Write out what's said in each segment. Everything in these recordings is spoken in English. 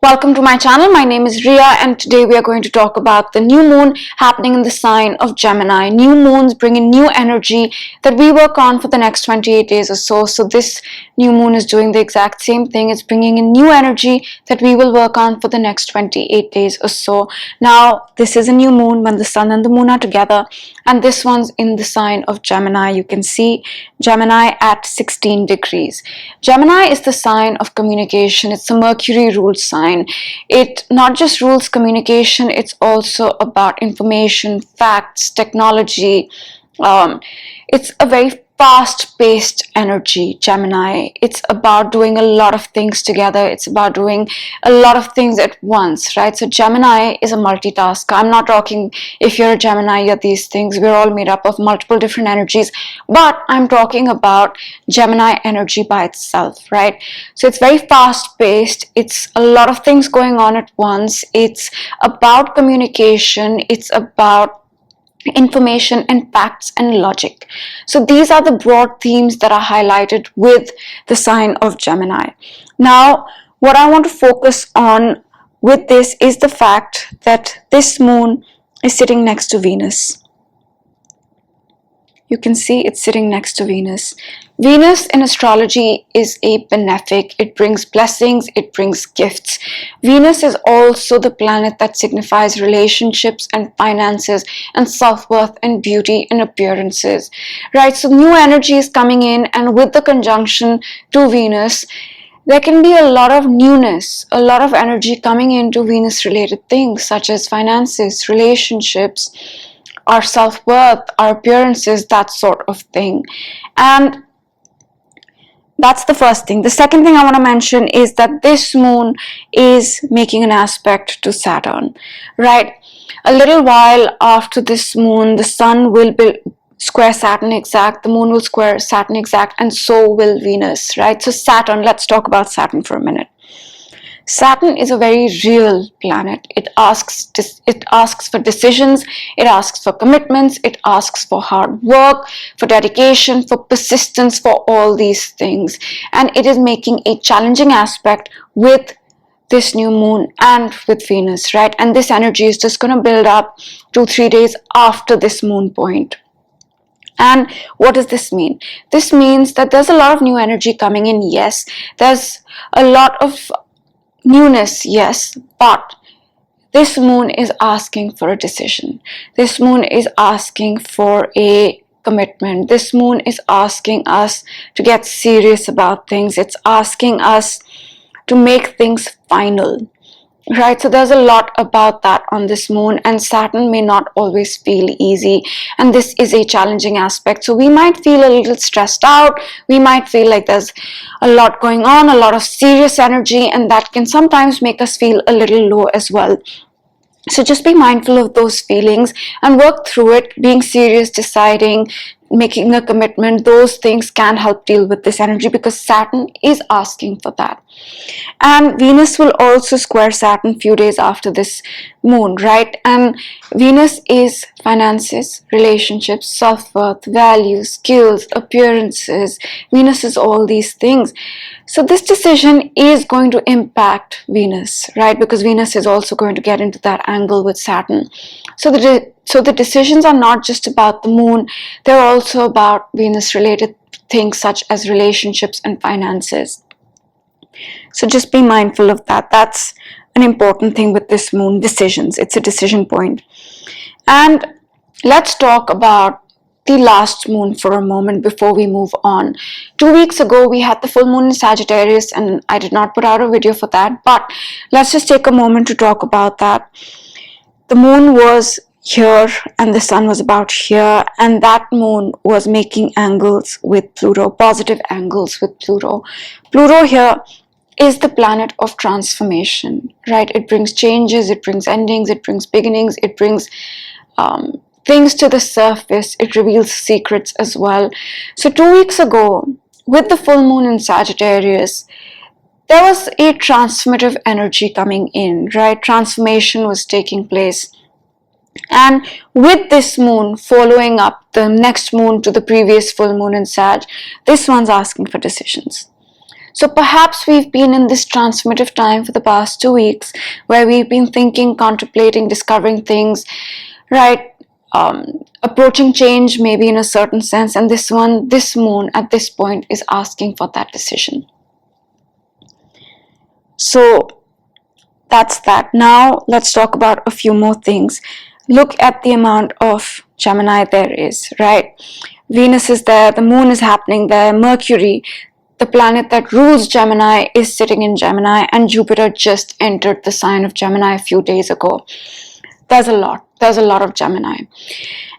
Welcome to my channel. My name is Ria and today we are going to talk about the new moon happening in the sign of Gemini. New moons bring in new energy that we work on for the next 28 days or so. So this new moon is doing the exact same thing. It's bringing in new energy that we will work on for the next 28 days or so. Now, this is a new moon when the sun and the moon are together, and this one's in the sign of Gemini. You can see Gemini at 16 degrees. Gemini is the sign of communication. It's a Mercury ruled sign. It not just rules communication, it's also about information, facts, technology. It's a very fast-paced energy, Gemini. It's about doing a lot of things together. It's about doing a lot of things at once, right? So Gemini is a multitasker. I'm not talking if you're a Gemini, you're these things. We're all made up of multiple different energies, but I'm talking about Gemini energy by itself, right? So it's very fast-paced. It's a lot of things going on at once. It's about communication. It's about information and facts and logic. So these are the broad themes that are highlighted with the sign of Gemini. Now, what I want to focus on with this is the fact that this moon is sitting next to Venus. You can see it's sitting next to Venus. Venus in astrology is a benefic. It brings blessings, it brings gifts. Venus is also the planet that signifies relationships and finances and self-worth and beauty and appearances, right? So new energy is coming in, and with the conjunction to Venus, there can be a lot of newness, a lot of energy coming into Venus-related things such as finances, relationships, our self-worth, our appearances, that sort of thing. And that's the first thing. The second thing I want to mention is that this moon is making an aspect to Saturn, right? A little while after this moon, the sun will be square Saturn exact, the moon will square Saturn exact, and so will Venus, right? So Saturn, let's talk about Saturn for a minute. Saturn is a very real planet. It asks for decisions, it asks for commitments, it asks for hard work, for dedication, for persistence, for all these things. And it is making a challenging aspect with this new moon and with Venus, right? And this energy is just going to build up 2-3 days after this moon point. And what does this mean? This means that there's a lot of new energy coming in, yes. There's a lot of newness, yes, but this moon is asking for a decision. This moon is asking for a commitment. This moon is asking us to get serious about things. It's asking us to make things final, right? So there's a lot about that on this moon, and Saturn may not always feel easy, and this is a challenging aspect. So we might feel a little stressed out, we might feel like there's a lot going on, a lot of serious energy, and that can sometimes make us feel a little low as well. So just be mindful of those feelings and work through it. Being serious, deciding, making a commitment, those things can help deal with this energy because Saturn is asking for that. And Venus will also square Saturn few days after this moon, right? And Venus is finances, relationships, self-worth, values, skills, appearances. Venus is all these things. So this decision is going to impact Venus, right? Because Venus is also going to get into that angle with Saturn. So the decisions are not just about the moon, they're also about Venus-related things such as relationships and finances. So just be mindful of that. That's an important thing with this moon, decisions. It's a decision point. And let's talk about the last moon for a moment before we move on. 2 weeks ago, we had the full moon in Sagittarius, and I did not put out a video for that, but let's just take a moment to talk about that. The moon was here and the sun was about here, and that moon was making angles with Pluto, positive angles with Pluto. Pluto here is the planet of transformation, right? It brings changes, it brings endings, it brings beginnings, it brings things to the surface, it reveals secrets as well. So 2 weeks ago, with the full moon in Sagittarius, there was a transformative energy coming in, right? Transformation was taking place. And with this moon following up the next moon to the previous full moon in Sag, this one's asking for decisions. So perhaps we've been in this transformative time for the past 2 weeks where we've been thinking, contemplating, discovering things, right? Approaching change maybe in a certain sense, and this moon at this point is asking for that decision. So that's that. Now let's talk about a few more things. Look at the amount of Gemini there is, right? Venus is there, the moon is happening there, Mercury, the planet that rules Gemini, is sitting in Gemini, and Jupiter just entered the sign of Gemini a few days ago. There's a lot of Gemini.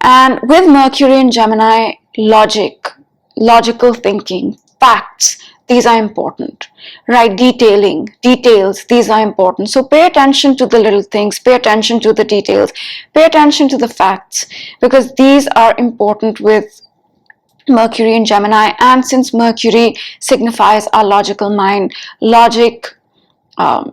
And with Mercury in Gemini, logical thinking, facts, these are important, right? Details, these are important. So pay attention to the little things, pay attention to the details, pay attention to the facts, because these are important with Mercury in Gemini. And since Mercury signifies our logical mind, logic,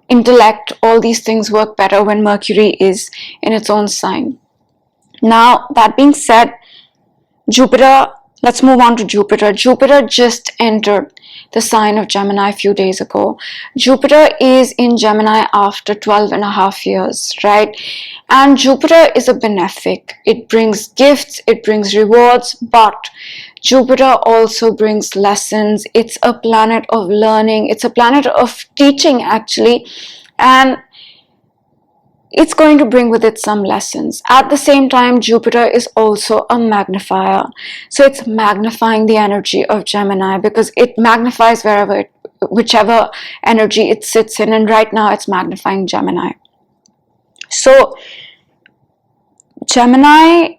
intellect, all these things work better when Mercury is in its own sign. Now, that being said, Jupiter, let's move on to Jupiter. Jupiter just entered the sign of Gemini a few days ago. Jupiter is in Gemini after 12 and a half years, right? And Jupiter is a benefic. It brings gifts, it brings rewards, but Jupiter also brings lessons. It's a planet of learning. It's a planet of teaching, actually. And it's going to bring with it some lessons. At the same time, Jupiter is also a magnifier. So it's magnifying the energy of Gemini because it magnifies whichever energy it sits in. And right now it's magnifying Gemini. So Gemini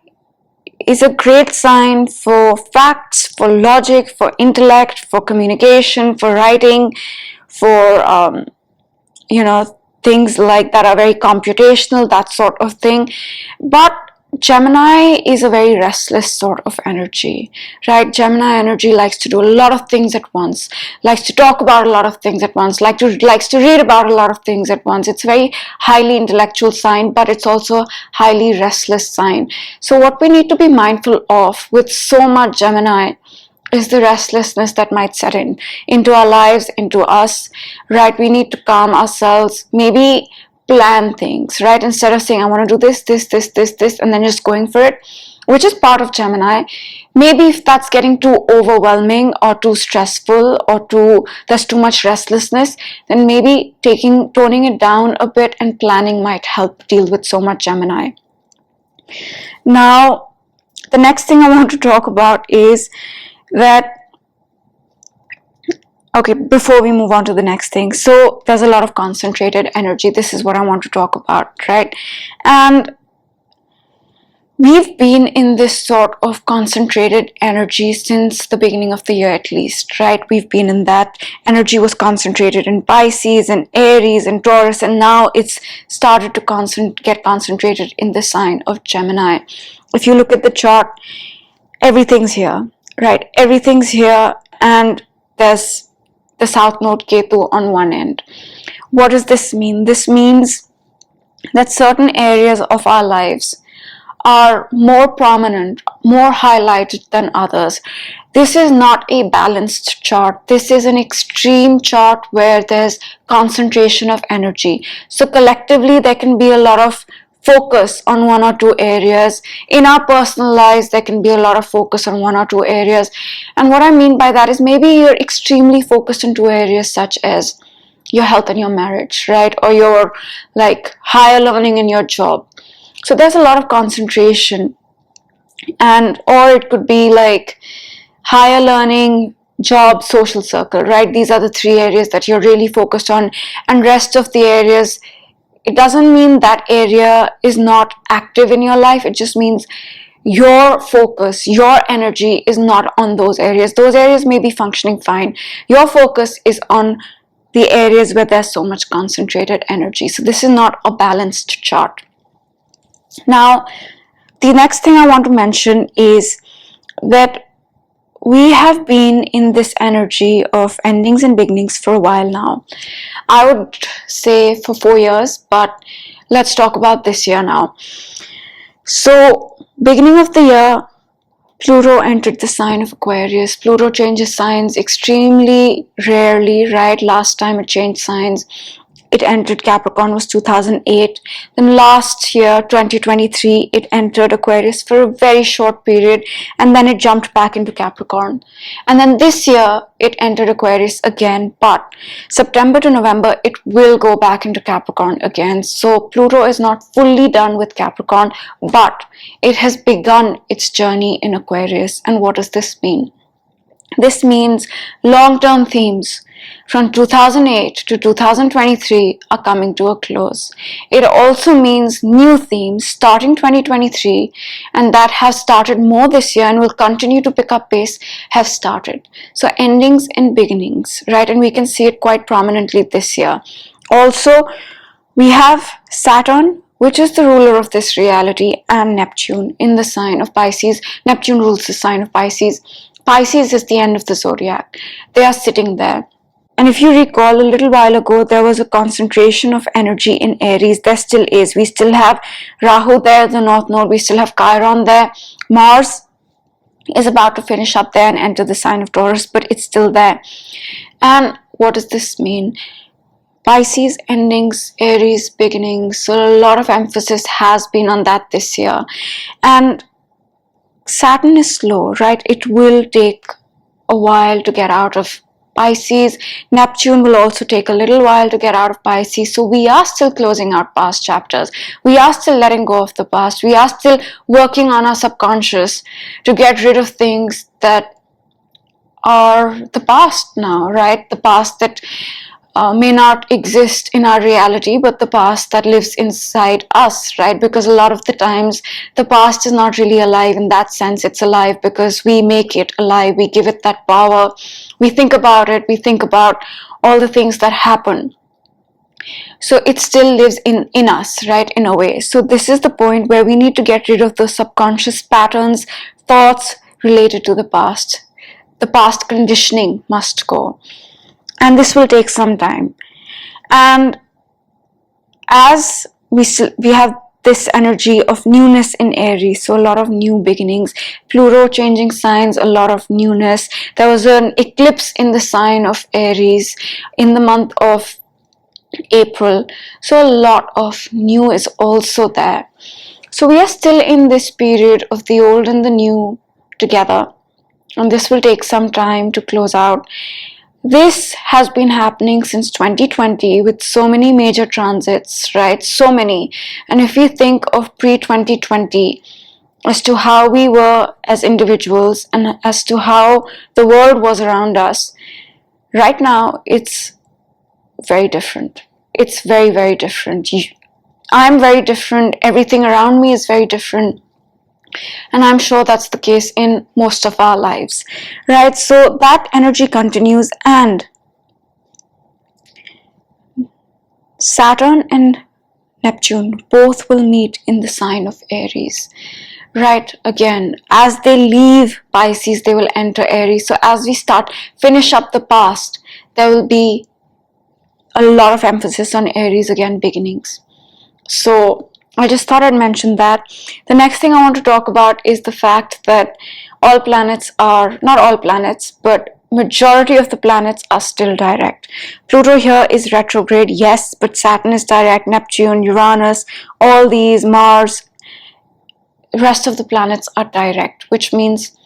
is a great sign for facts, for logic, for intellect, for communication, for writing, for, things like that are very computational, that sort of thing. But Gemini is a very restless sort of energy, right? Gemini energy likes to do a lot of things at once, likes to talk about a lot of things at once, likes to read about a lot of things at once. It's a very highly intellectual sign, but it's also a highly restless sign. So what we need to be mindful of with so much Gemini is the restlessness that might set into our lives, into us, right? We need to calm ourselves, maybe plan things, right? Instead of saying, I want to do this, and then just going for it, which is part of Gemini. Maybe if that's getting too overwhelming or too stressful or there's too much restlessness, then maybe toning it down a bit and planning might help deal with so much Gemini. Now, the next thing I want to talk about is that, okay, before we move on to the next thing, so there's a lot of concentrated energy. This is what I want to talk about, right? And we've been in this sort of concentrated energy since the beginning of the year, at least, right? We've been in that. Energy was concentrated in Pisces and Aries and Taurus, and now it's started to get concentrated in the sign of Gemini. If you look at the chart, everything's here, right? Everything's here, and there's the South Node Ketu on one end. What does this mean? This means that certain areas of our lives are more prominent, more highlighted than others. This is not a balanced chart. This is an extreme chart where there's concentration of energy. So collectively, there can be a lot of focus on one or two areas. In our personal lives, there can be a lot of focus on one or two areas. And what I mean by that is maybe you're extremely focused in two areas such as your health and your marriage, right? Or your higher learning in your job. So there's a lot of concentration. Or it could be higher learning, job, social circle, right? These are the three areas that you're really focused on. And rest of the areas, it doesn't mean that area is not active in your life. It just means your focus, your energy is not on those areas. Those areas may be functioning fine. Your focus is on the areas where there's so much concentrated energy. So this is not a balanced chart. Now, the next thing I want to mention is that we have been in this energy of endings and beginnings for a while now. I would say for 4 years, but let's talk about this year now. So, beginning of the year, Pluto entered the sign of Aquarius. Pluto changes signs extremely rarely, right? Last time it changed signs, it entered Capricorn was 2008. Then last year, 2023, it entered Aquarius for a very short period, and then it jumped back into Capricorn. And then this year, it entered Aquarius again, but September to November, it will go back into Capricorn again. So Pluto is not fully done with Capricorn, but it has begun its journey in Aquarius. And what does this mean? This means long-term themes from 2008 to 2023 are coming to a close. It also means new themes starting 2023 and that have started more this year and will continue to pick up pace have started. So endings and beginnings, right? And we can see it quite prominently this year. Also, we have Saturn, which is the ruler of this reality, and Neptune in the sign of Pisces. Neptune rules the sign of Pisces. Pisces is the end of the zodiac. They are sitting there. And if you recall, a little while ago, there was a concentration of energy in Aries. There still is. We still have Rahu there, the North Node. We still have Chiron there. Mars is about to finish up there and enter the sign of Taurus, but it's still there. And what does this mean? Pisces endings, Aries beginnings. So a lot of emphasis has been on that this year. And Saturn is slow, right? It will take a while to get out of Pisces. Neptune will also take a little while to get out of Pisces. So we are still closing out past chapters. We are still letting go of the past. We are still working on our subconscious to get rid of things that are the past now, right? The past that may not exist in our reality, but the past that lives inside us, right? Because a lot of the times the past is not really alive in that sense. It's alive because we make it alive. We give it that power. We think about it. We think about all the things that happen. So it still lives in us, right? In a way. So this is the point where we need to get rid of those subconscious patterns, thoughts related to the past. The past conditioning must go. And this will take some time. And as we have this energy of newness in Aries, so a lot of new beginnings, Pluto changing signs, a lot of newness. There was an eclipse in the sign of Aries in the month of April. So a lot of new is also there. So we are still in this period of the old and the new together. And this will take some time to close out. This has been happening since 2020 with so many major transits, right? So many. And if we think of pre-2020 as to how we were as individuals and as to how the world was around us, right now it's very different. It's very, very different. I'm very different. Everything around me is very different. And I'm sure that's the case in most of our lives, right? So that energy continues, and Saturn and Neptune both will meet in the sign of Aries, right? Again, as they leave Pisces, they will enter Aries. So as we finish up the past, there will be a lot of emphasis on Aries again, beginnings. So I just thought I'd mention that. The next thing I want to talk about is the fact that all planets are, not all planets, but majority of the planets are still direct. Pluto here is retrograde, yes, but Saturn is direct, Neptune, Uranus, all these, Mars, the rest of the planets are direct, which means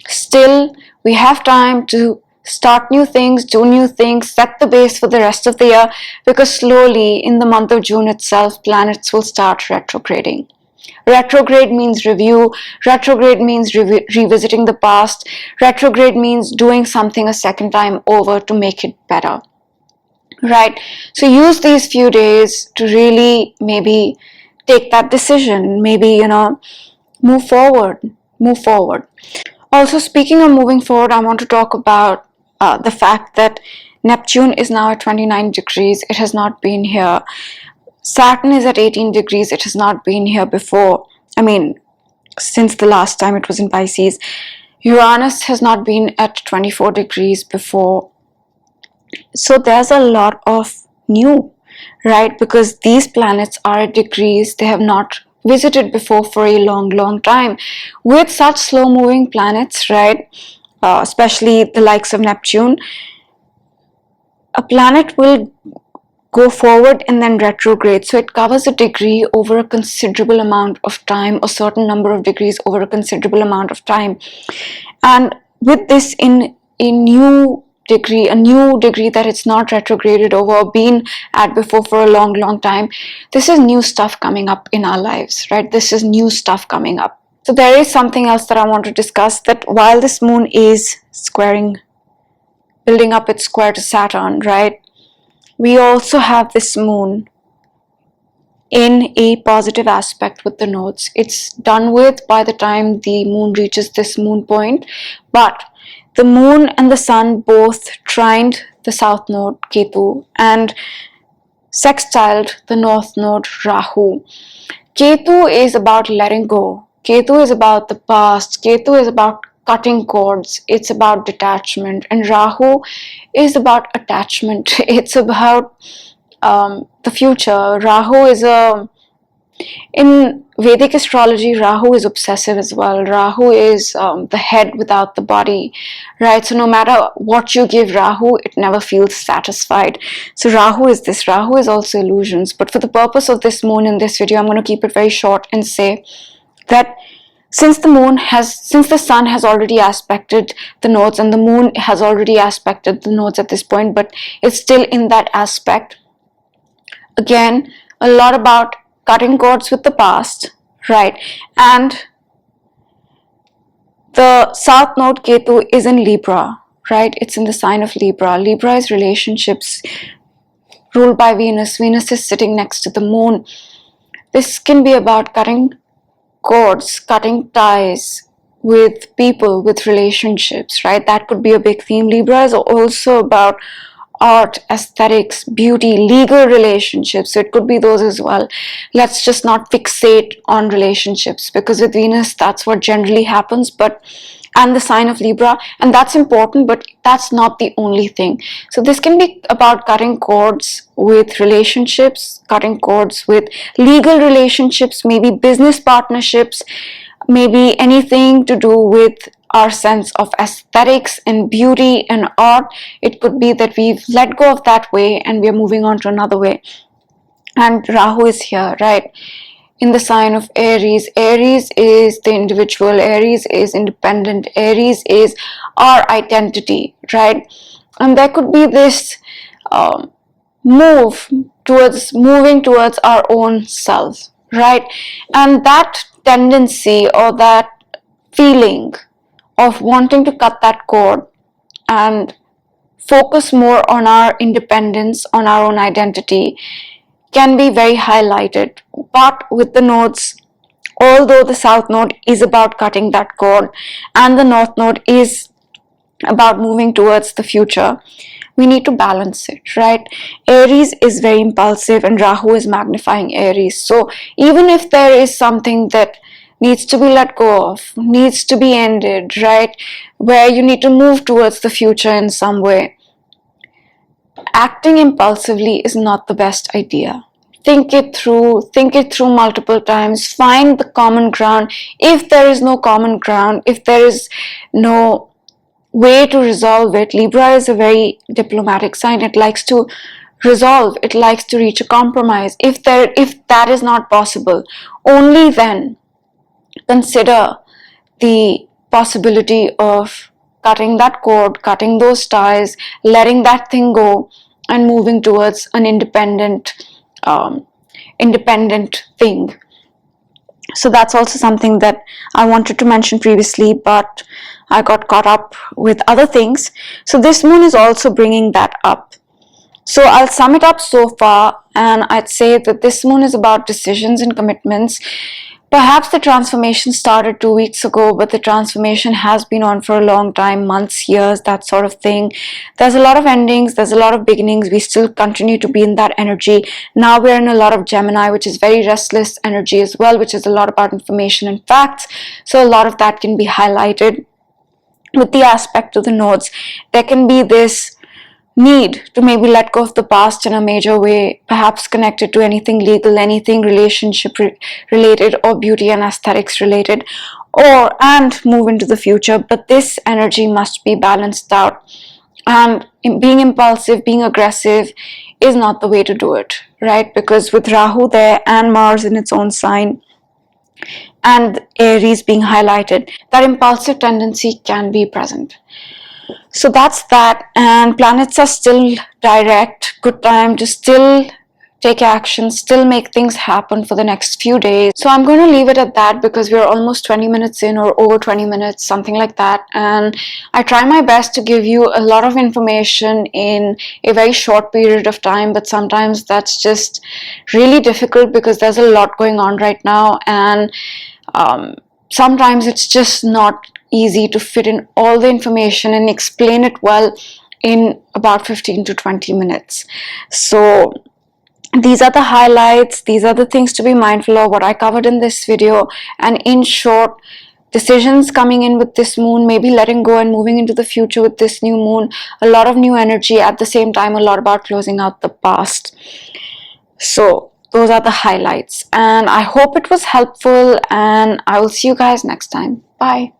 still we have time to start new things, do new things, set the base for the rest of the year, because slowly in the month of June itself, planets will start retrograding. Retrograde means review. Retrograde means revisiting the past. Retrograde means doing something a second time over to make it better. Right? So use these few days to really maybe take that decision. Maybe, move forward. Move forward. Also, speaking of moving forward, I want to talk about the fact that Neptune is now at 29 degrees. It has not been here. Saturn is at 18 degrees. It has not been here before. I mean, since the last time it was in Pisces. Uranus has not been at 24 degrees before. So there's a lot of new, right? Because these planets are at degrees. They have not visited before for a long time. With such slow moving planets, right, especially the likes of Neptune, a planet will go forward and then retrograde. So it covers a degree over a considerable amount of time, a certain number of degrees over a considerable amount of time. And with this in a new degree that it's not retrograded over or been at before for a long time, this is new stuff coming up in our lives, right? This is new stuff coming up. So there is something else that I want to discuss, that while this moon is building up its square to Saturn, right, we also have this moon in a positive aspect with the nodes. It's done with by the time the moon reaches this moon point, but the moon and the sun both trined the south node Ketu and sextiled the north node Rahu. Ketu is about letting go. Ketu is about the past. Ketu is about cutting cords. It's about detachment. And Rahu is about attachment. It's about the future. Rahu is in Vedic astrology, Rahu is obsessive as well. Rahu is the head without the body, right? So no matter what you give Rahu, it never feels satisfied. So Rahu is this. Rahu is also illusions. But for the purpose of this moon in this video, I'm going to keep it very short and say that since the sun has already aspected the nodes, and the moon has already aspected the nodes at this point, but it's still in that aspect. Again, a lot about cutting cords with the past, right? And the south node Ketu is in Libra, right? It's in the sign of Libra. Libra is relationships ruled by Venus. Venus is sitting next to the moon. This can be about cutting cords, cutting ties with people, with relationships, right? That could be a big theme. Libra is also about art, aesthetics, beauty, legal relationships. So it could be those as well. Let's just not fixate on relationships, because with Venus, that's what generally happens. And the sign of Libra, and that's important, but that's not the only thing. So this can be about cutting cords with relationships, cutting cords with legal relationships, maybe business partnerships, maybe anything to do with our sense of aesthetics and beauty and art. It could be that we've let go of that way and we're moving on to another way. And Rahu is here, right? In the sign of Aries. Aries is the individual. Aries is independent. Aries is our identity, right? And there could be this moving towards our own self, right? And that tendency or that feeling of wanting to cut that cord and focus more on our independence, on our own identity, can be very highlighted. But with the nodes, although the south node is about cutting that cord and the north node is about moving towards the future, we need to balance it, right? Aries is very impulsive and Rahu is magnifying Aries. So even if there is something that needs to be let go of, needs to be ended, right, where you need to move towards the future in some way, acting impulsively is not the best idea. Think it through multiple times, find the common ground. If there is no common ground, if there is no way to resolve it, Libra is a very diplomatic sign. It likes to resolve, it likes to reach a compromise. If that is not possible, only then consider the possibility of cutting that cord, cutting those ties, letting that thing go, and moving towards an independent thing. So that's also something that I wanted to mention previously, but I got caught up with other things. So this moon is also bringing that up. So I'll sum it up so far, and I'd say that this moon is about decisions and commitments. Perhaps the transformation started 2 weeks ago, but the transformation has been on for a long time, months, years, that sort of thing. There's a lot of endings, there's a lot of beginnings. We still continue to be in that energy. Now we're in a lot of Gemini, which is very restless energy as well, which is a lot about information and facts. So a lot of that can be highlighted with the aspect of the nodes. There can be this need to maybe let go of the past in a major way, perhaps connected to anything legal, anything relationship related, or beauty and aesthetics related, and move into the future. But this energy must be balanced out, and being impulsive, being aggressive is not the way to do it, right? Because with Rahu there and Mars in its own sign and Aries being highlighted, that impulsive tendency can be present. So that's that, and planets are still direct. Good time to still take action, still make things happen for the next few days. So I'm going to leave it at that because we're almost 20 minutes in, or over 20 minutes, something like that. And I try my best to give you a lot of information in a very short period of time, but sometimes that's just really difficult because there's a lot going on right now, and sometimes it's just not easy to fit in all the information and explain it well in about 15 to 20 minutes. So these are the highlights, these are the things to be mindful of, what I covered in this video. And in short, decisions coming in with this moon, maybe letting go and moving into the future with this new moon, a lot of new energy, at the same time a lot about closing out the past. So those are the highlights, and I hope it was helpful, and I will see you guys next time. Bye.